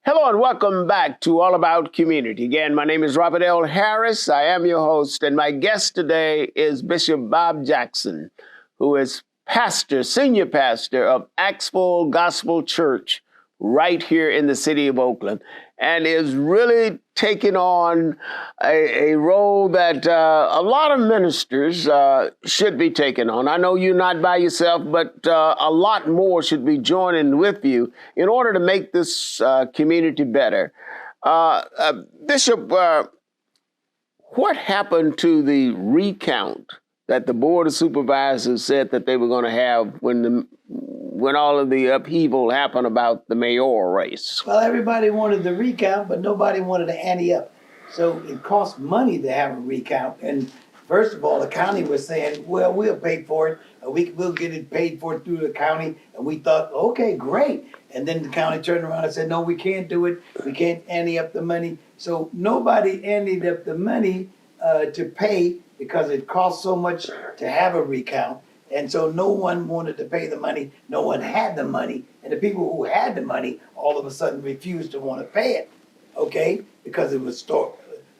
Hello and welcome back to All About Community. Again, my name is Robert L. Harris. I am your host, and my guest today is Bishop Bob Jackson, who is senior pastor of Axel Gospel Church right here in the city of Oakland, and is really taking on a role that a lot of ministers should be taking on. I know you're not by yourself, but a lot more should be joining with you in order to make this community better. Bishop, what happened to the recount that the Board of Supervisors said that they were going to have when all of the upheaval happened about the mayoral race? Well, everybody wanted the recount, but nobody wanted to ante up. So it cost money to have a recount. And first of all, the county was saying, well, we'll pay for it. We'll get it paid for through the county. And we thought, okay, great. And then the county turned around and said, no, we can't do it. We can't ante up the money. So nobody anteed up the money to pay because it cost so much to have a recount. And so no one wanted to pay the money. No one had the money. And the people who had the money all of a sudden refused to want to pay it, okay? Because it would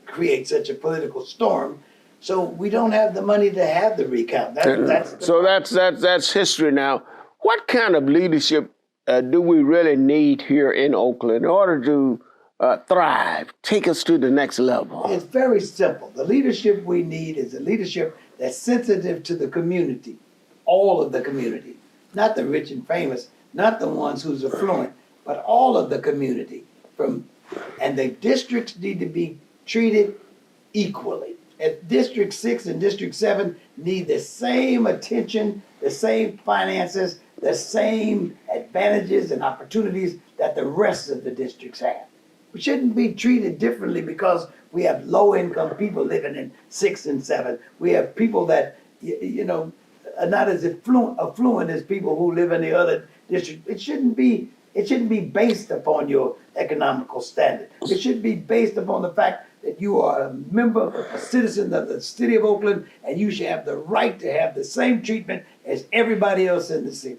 create such a political storm. So we don't have the money to have the recount. That's history now. What kind of leadership do we really need here in Oakland in order to thrive, take us to the next level? It's very simple. The leadership we need is a leadership that's sensitive to the community. All of the community, not the rich and famous, not the ones who's affluent, but all of the community. And the districts need to be treated equally. And District 6 and District 7 need the same attention, the same finances, the same advantages and opportunities that the rest of the districts have. We shouldn't be treated differently because we have low-income people living in 6 and 7. We have people that, are not as affluent as people who live in the other district. It shouldn't be based upon your economical standard. It should be based upon the fact that you are a member, a citizen of the city of Oakland, and you should have the right to have the same treatment as everybody else in the city.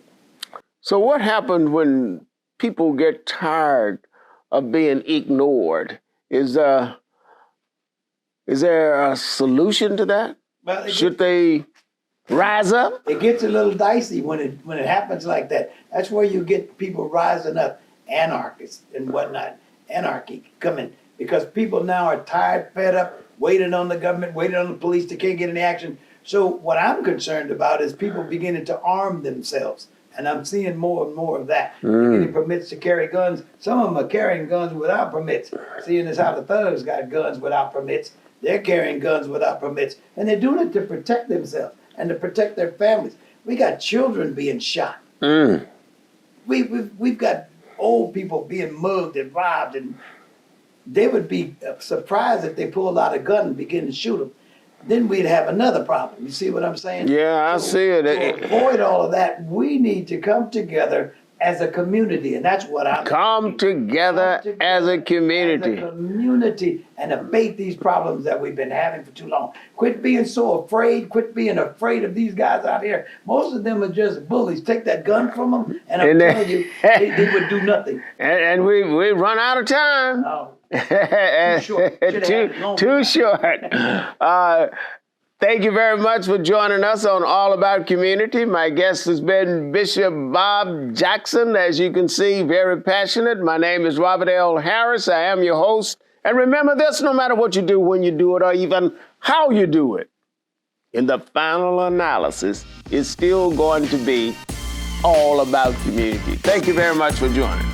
So what happened when people get tired of being ignored? Is there a solution to that? Well, should they rise up? It gets a little dicey when it happens like that. That's where you get people rising up, anarchists and whatnot, anarchy coming, because people now are tired, fed up, waiting on the government, waiting on the police. They can't get any action. So what I'm concerned about is people beginning to arm themselves. And I'm seeing more and more of that. They're getting permits to carry guns. Some of them are carrying guns without permits. Seeing as how the thugs got guns without permits, they're carrying guns without permits. And they're doing it to protect themselves and to protect their families. We got children being shot. We've got old people being mugged and robbed, and they would be surprised if they pulled out a gun and begin to shoot them. Then we'd have another problem. You see what I'm saying? Yeah, I see it. To avoid all of that, we need to come together as a community, and that's what I'm Come together as a community. As a community, and abate these problems that we've been having for too long. Quit being so afraid. Quit being afraid of these guys out here. Most of them are just bullies. Take that gun from them, and I'm telling you, they would do nothing. And we run out of time. Oh. Too short. Thank you very much for joining us on All About Community. My guest has been Bishop Bob Jackson. As you can see, very passionate. My name is Robert L. Harris. I am your host. And remember this, no matter what you do, when you do it, or even how you do it, in the final analysis, it's still going to be all about community. Thank you very much for joining.